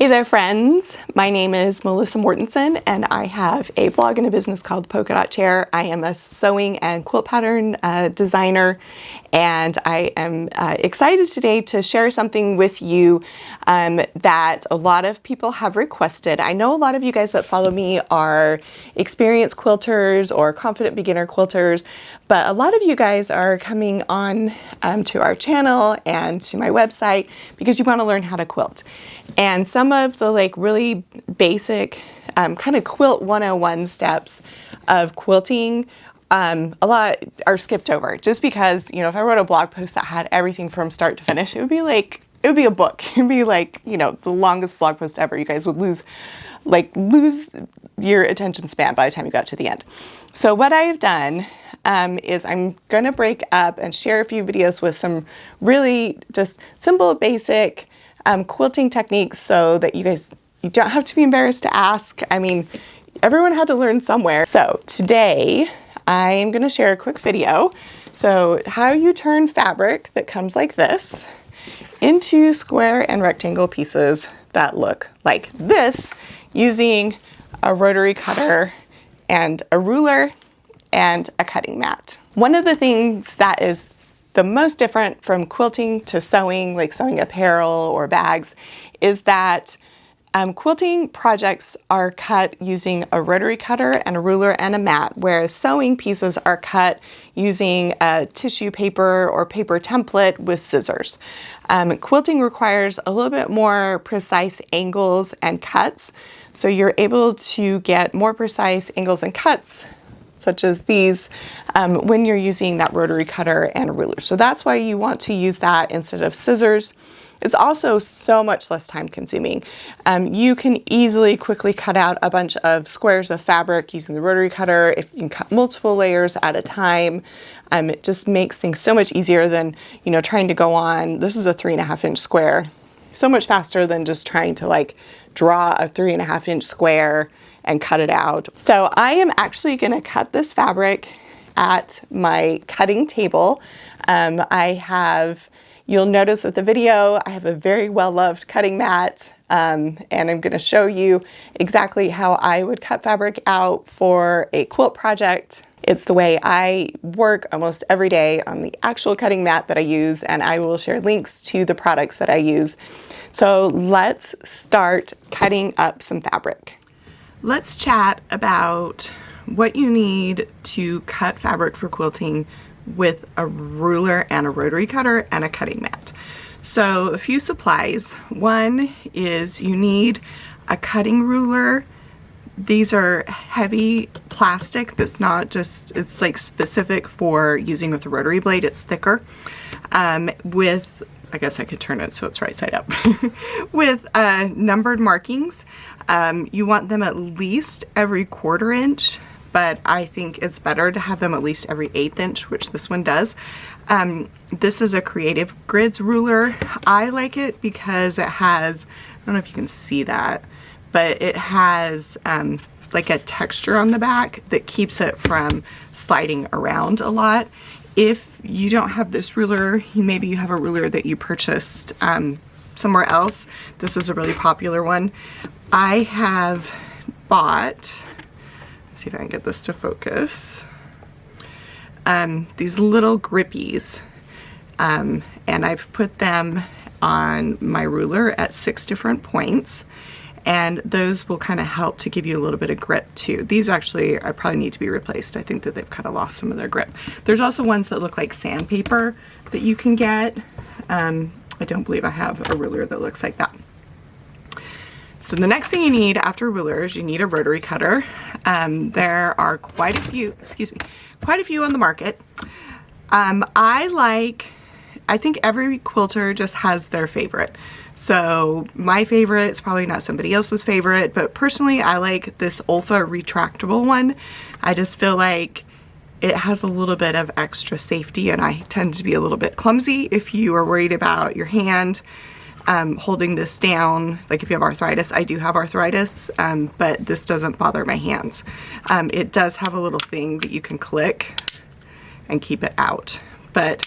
Hey there friends, my name is Melissa Mortensen and I have a blog and a business called Polka Dot Chair. I am a sewing and quilt pattern designer, and I am excited today to share something with you that a lot of people have requested. I know a lot of you guys that follow me are experienced quilters or confident beginner quilters, but a lot of you guys are coming on to our channel and to my website because you want to learn how to quilt. And some of the really basic kind of quilt 101 steps of quilting, a lot are skipped over just because, if I wrote a blog post that had everything from start to finish, it would be a book. It would be the longest blog post ever. You guys would lose your attention span by the time you got to the end. So what I've done is I'm going to break up and share a few videos with some really just simple, basic quilting techniques so that you don't have to be embarrassed to ask. I mean, everyone had to learn somewhere. So today I am going to share a quick video. So how you turn fabric that comes like this into square and rectangle pieces that look like this using a rotary cutter and a ruler and a cutting mat. One of the things that is the most different from quilting to sewing, like sewing apparel or bags, is that quilting projects are cut using a rotary cutter and a ruler and a mat, whereas sewing pieces are cut using a tissue paper or paper template with scissors. Quilting requires a little bit more precise angles and cuts, so you're able to get more precise angles and cuts such as these, when you're using that rotary cutter and a ruler. So that's why you want to use that instead of scissors. It's also so much less time consuming. You can easily quickly cut out a bunch of squares of fabric using the rotary cutter. If you can cut multiple layers at a time, it just makes things so much easier than, trying to go on. This is a 3.5-inch square. So much faster than just trying to draw a 3.5-inch square and cut it out. So I am actually going to cut this fabric at my cutting table. You'll notice with the video, I have a very well-loved cutting mat, and I'm going to show you exactly how I would cut fabric out for a quilt project. It's the way I work almost every day on the actual cutting mat that I use, and I will share links to the products that I use. So let's start cutting up some fabric. Let's chat about what you need to cut fabric for quilting with a ruler and a rotary cutter and a cutting mat. So a few supplies. One is you need a cutting ruler. These are heavy plastic that's not just, it's specific for using with a rotary blade. It's thicker. I guess I could turn it so it's right side up. With numbered markings. You want them at least every 1/4 inch, but I think it's better to have them at least every 1/8 inch, which this one does. This is a Creative Grids ruler. I like it because it has, I don't know if you can see that, but it has a texture on the back that keeps it from sliding around a lot. If you don't have this ruler, maybe you have a ruler that you purchased somewhere else. This is a really popular one. I have bought, let's see if I can get this to focus, these little grippies, and I've put them on my ruler at 6 different points, and those will kind of help to give you a little bit of grip too. These actually, I probably need to be replaced. I think that they've kind of lost some of their grip. There's also ones that look like sandpaper that you can get. I don't believe I have a ruler that looks like that. So the next thing you need after rulers, you need a rotary cutter. There are quite a few on the market. I think every quilter just has their favorite. So my favorite is probably not somebody else's favorite, but personally I like this Olfa retractable one. I just feel like it has a little bit of extra safety, and I tend to be a little bit clumsy if you are worried about your hand holding this down. Like if you have arthritis, I do have arthritis, but this doesn't bother my hands. It does have a little thing that you can click and keep it out, but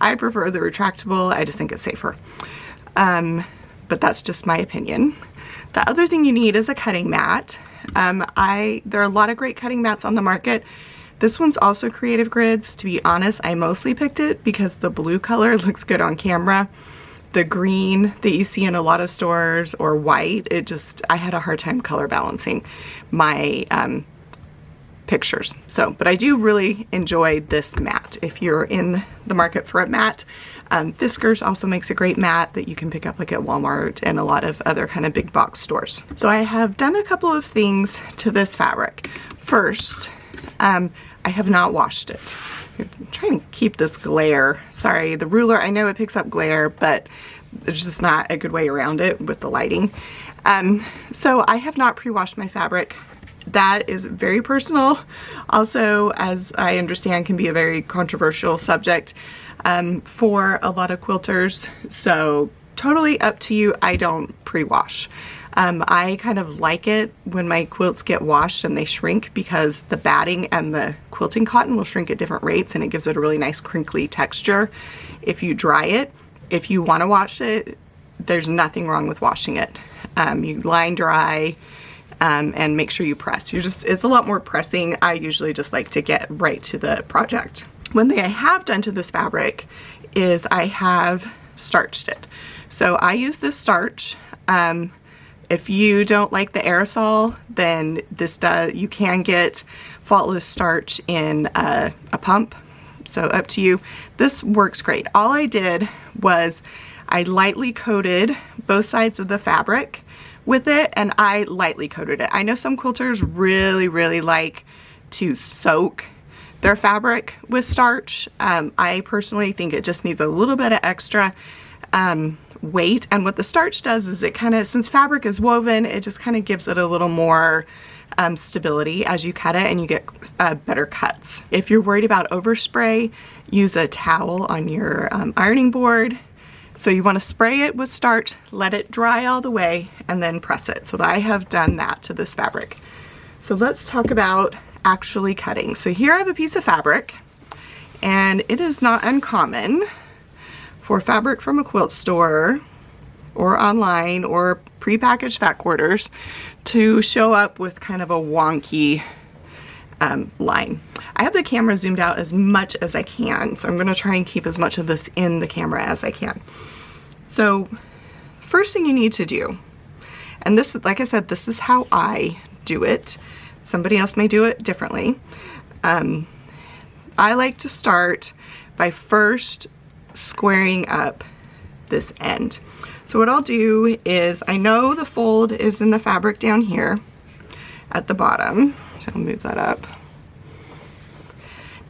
I prefer the retractable. I just think it's safer. But that's just my opinion. The other thing you need is a cutting mat. There are a lot of great cutting mats on the market. This one's also Creative Grids. To be honest, I mostly picked it because the blue color looks good on camera. The green that you see in a lot of stores, or white, I had a hard time color balancing my pictures. But I do really enjoy this mat. If you're in the market for a mat, Fiskars also makes a great mat that you can pick up like at Walmart and a lot of other kind of big box stores. So I have done a couple of things to this fabric. First, I have not washed it. I'm trying to keep this glare. Sorry, the ruler, I know it picks up glare, but there's just not a good way around it with the lighting. So I have not pre-washed my fabric. That is very personal. Also, as I understand, can be a very controversial subject for a lot of quilters. So totally up to you. I don't pre-wash. I kind of like it when my quilts get washed and they shrink, because the batting and the quilting cotton will shrink at different rates and it gives it a really nice crinkly texture if you dry it. If you want to wash it, there's nothing wrong with washing it. You line dry and make sure you press. It's a lot more pressing. I usually just like to get right to the project. One thing I have done to this fabric is I have starched it. So I use this starch. If you don't like the aerosol, then you can get faultless starch in a pump. So up to you. This works great. All I did was I lightly coated both sides of the fabric with it, and I lightly coated it. I know some quilters really, really like to soak their fabric with starch. I personally think it just needs a little bit of extra weight, and what the starch does is it kind of, since fabric is woven, it just kind of gives it a little more stability as you cut it, and you get better cuts. If you're worried about overspray, use a towel on your ironing board. So you want to spray it with starch, let it dry all the way, and then press it. So I have done that to this fabric. So let's talk about actually cutting. So here I have a piece of fabric, and it is not uncommon for fabric from a quilt store or online or prepackaged fat quarters to show up with kind of a wonky line. I have the camera zoomed out as much as I can, so I'm going to try and keep as much of this in the camera as I can. So first thing you need to do, and this, like I said, this is how I do it. Somebody else may do it differently. I like to start by first squaring up this end. So what I'll do is, I know the fold is in the fabric down here at the bottom, so I'll move that up.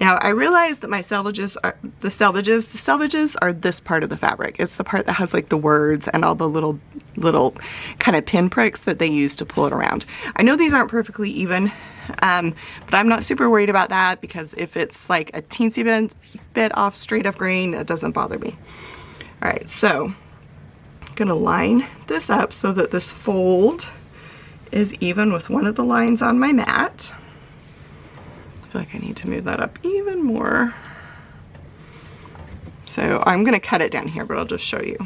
Now I realize that my selvages are the selvages are this part of the fabric. It's the part that has like the words and all the little kind of pin pricks that they use to pull it around. I know these aren't perfectly even, but I'm not super worried about that, because if it's like a teensy bit off straight of grain, it doesn't bother me. All right, so I'm gonna line this up so that this fold is even with one of the lines on my mat. I feel like I need to move that up even more. So I'm going to cut it down here, but I'll just show you.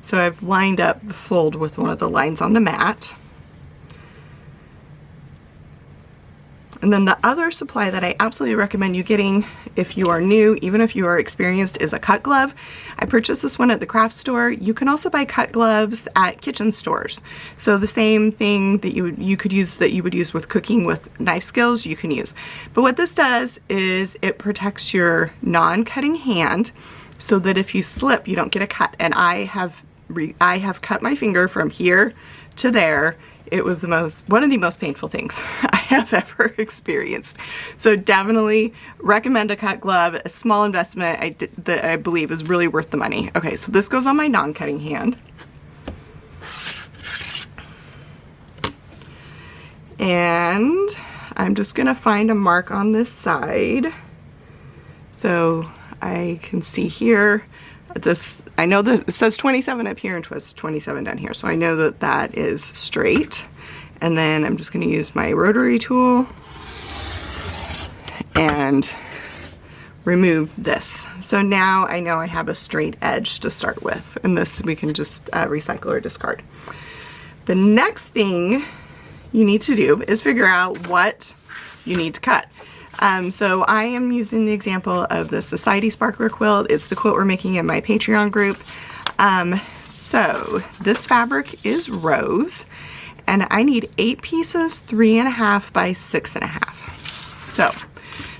So I've lined up the fold with one of the lines on the mat. And then the other supply that I absolutely recommend you getting if you are new, even if you are experienced, is a cut glove. I purchased this one at the craft store. You can also buy cut gloves at kitchen stores. So the same thing that you could use, that you would use with cooking with knife skills, you can use. But what this does is it protects your non-cutting hand so that if you slip, you don't get a cut. And I have cut my finger from here to there. It was one of the most painful things I have ever experienced. So definitely recommend a cut glove. A small investment that I believe is really worth the money. Okay, so this goes on my non-cutting hand. And I'm just gonna find a mark on this side. So I can see here, I know that it says 27 up here and it was 27 down here, so I know that that is straight. And then I'm just going to use my rotary tool and remove this. So now I know I have a straight edge to start with, and this we can just recycle or discard. The next thing you need to do is figure out what you need to cut. So I am using the example of the Society Sparkler quilt. It's the quilt we're making in my Patreon group. So this fabric is rose, and I need 8 pieces, 3.5 by 6.5. So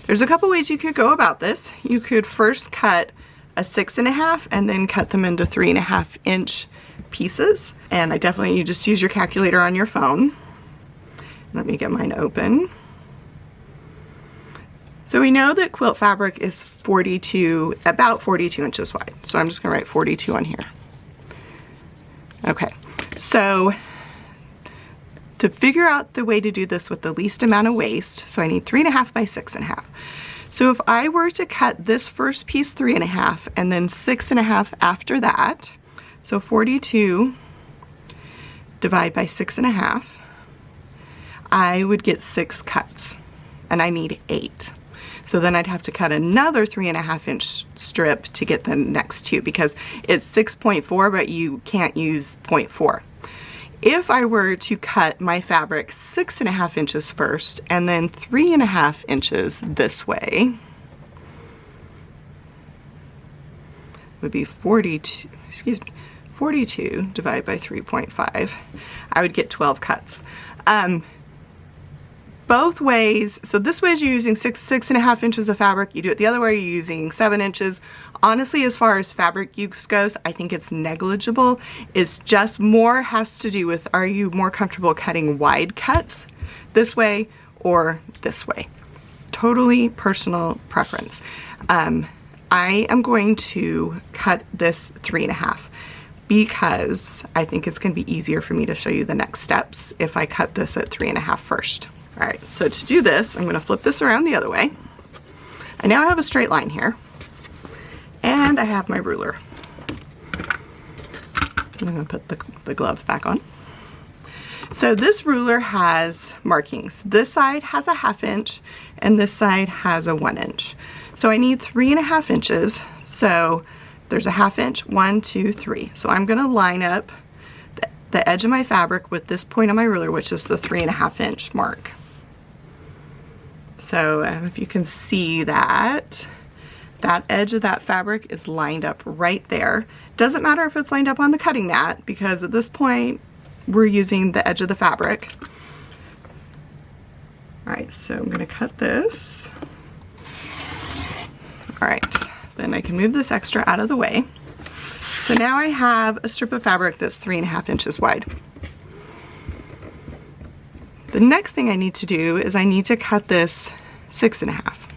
there's a couple ways you could go about this. You could first cut a 6.5 and then cut them into 3.5 inch pieces. And you just use your calculator on your phone. Let me get mine open. So we know that quilt fabric is about 42 inches wide. So I'm just gonna write 42 on here. Okay, so to figure out the way to do this with the least amount of waste, so I need 3.5 by 6.5. So if I were to cut this first piece 3.5 and then 6.5 after that, so 42 divide by 6.5, I would get 6 cuts, and I need 8. So then I'd have to cut another 3.5 inch strip to get the next 2, because it's 6.4, but you can't use 0.4. If I were to cut my fabric 6.5 inches first and then 3.5 inches this way, would be 42 divided by 3.5, I would get 12 cuts. Both ways, so this way is you're using 6.5 inches of fabric. You do it the other way, you're using 7 inches. Honestly, as far as fabric use goes, I think it's negligible. It's just more has to do with, are you more comfortable cutting wide cuts this way or this way? Totally personal preference. I am going to cut this 3.5 because I think it's going to be easier for me to show you the next steps if I cut this at 3.5 first. All right, so to do this, I'm going to flip this around the other way. I now have a straight line here, and I have my ruler. I'm going to put the glove back on. So this ruler has markings. This side has a 1/2 inch, and this side has a 1 inch. So I need 3.5 inches. So there's a 1/2 inch, 1, 2, 3. So I'm going to line up the edge of my fabric with this point on my ruler, which is the 3.5 inch mark. So I don't know if you can see that. That edge of that fabric is lined up right there. Doesn't matter if it's lined up on the cutting mat, because at this point we're using the edge of the fabric. All right, so I'm going to cut this. All right, then I can move this extra out of the way. So now I have a strip of fabric that's 3.5 inches wide. The next thing I need to do is I need to cut this 6.5.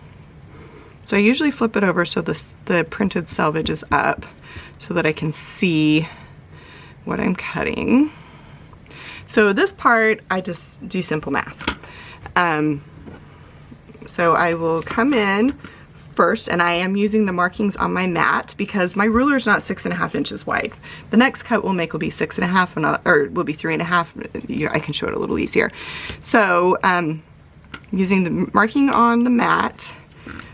So I usually flip it over so the printed selvage is up so that I can see what I'm cutting. So this part, I just do simple math. So I will come in first, and I am using the markings on my mat because my ruler is not 6.5 inches wide. The next cut we'll make will be 6.5, or will be 3.5. I can show it a little easier. So using the marking on the mat.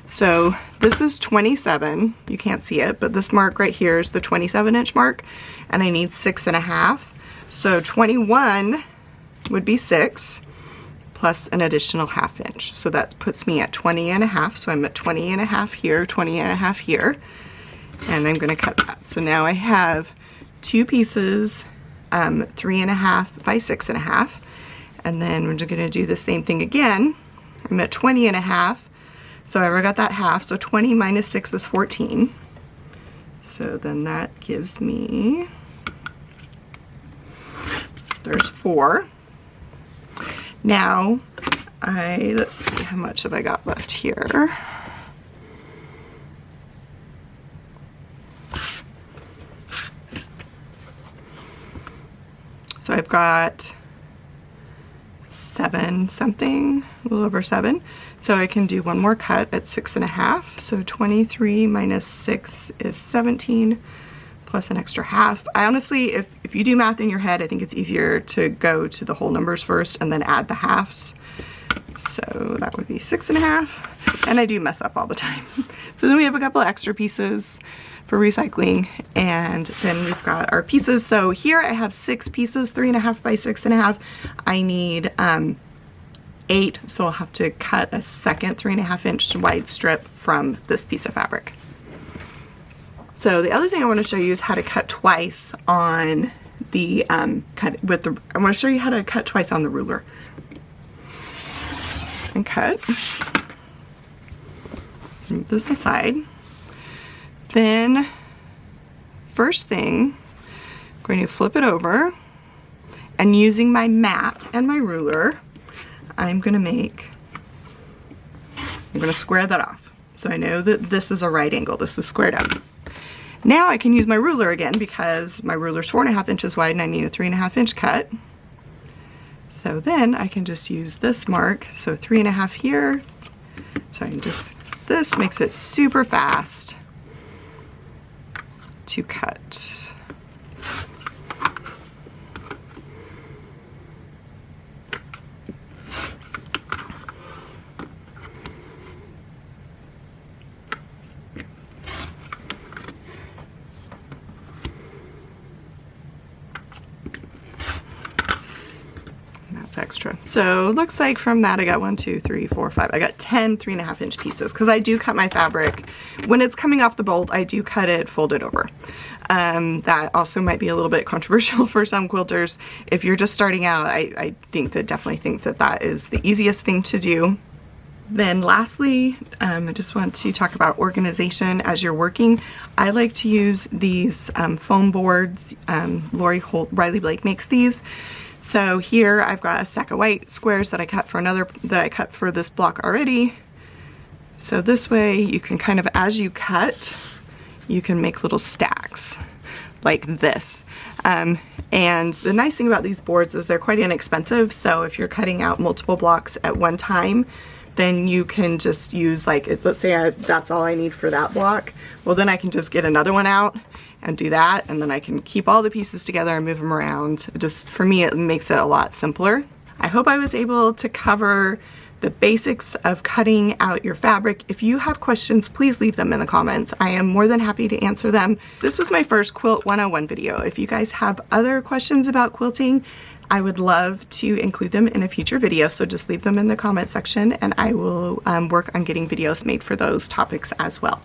So this is 27. You can't see it, but this mark right here is the 27 inch mark, and I need 6.5. So 21 would be 6. Plus an additional 1/2 inch. So that puts me at 20.5. So I'm at 20.5 here, 20.5 here. And I'm gonna cut that. So now I have 2 pieces, 3.5 by 6.5. And then we're just gonna do the same thing again. I'm at 20.5. So I already got that half. So 20 minus 6 is 14. So then that gives me, there's 4. Now, let's see, how much have I got left here? So I've got 7 something, a little over 7. So I can do one more cut at 6.5. So 23 minus 6 is 17. Plus an extra 1/2. I honestly, if you do math in your head, I think it's easier to go to the whole numbers first and then add the halves. So that would be 6.5, and I do mess up all the time. So then we have a couple extra pieces for recycling, and then we've got our pieces. So here I have 6 pieces, 3.5 by 6.5. I need 8, so I'll have to cut a second 3.5 inch wide strip from this piece of fabric. So the other thing I want to show you is how to cut twice on the I want to show you how to cut twice on the ruler. And cut. Move this aside. Then, first thing, I'm going to flip it over, and using my mat and my ruler, I'm going to square that off. So I know that this is a right angle. This is squared up. Now I can use my ruler again because my ruler's 4.5 inches wide and I need a 3.5 inch cut. So then I can just use this mark, so 3.5 here. So I can just, this makes it super fast to cut. Extra. So looks like from that I got 1, 2, 3, 4, 5. I got 10 3.5 inch pieces because I do cut my fabric when it's coming off the bolt. I do cut it folded over. That also might be a little bit controversial for some quilters. If you're just starting out, I definitely think that that is the easiest thing to do. Then lastly, I just want to talk about organization as you're working. I like to use these foam boards. Riley Blake makes these. So here I've got a stack of white squares that I cut for this block already. So this way you can kind of, as you cut, you can make little stacks like this. And the nice thing about these boards is they're quite inexpensive. So if you're cutting out multiple blocks at one time, then you can just use, like, let's say that's all I need for that block. Well, then I can just get another one out and do that, and then I can keep all the pieces together and move them around. Just, for me, it makes it a lot simpler. I hope I was able to cover the basics of cutting out your fabric. If you have questions, please leave them in the comments. I am more than happy to answer them. This was my first Quilt 101 video. If you guys have other questions about quilting, I would love to include them in a future video, so just leave them in the comment section and I will work on getting videos made for those topics as well.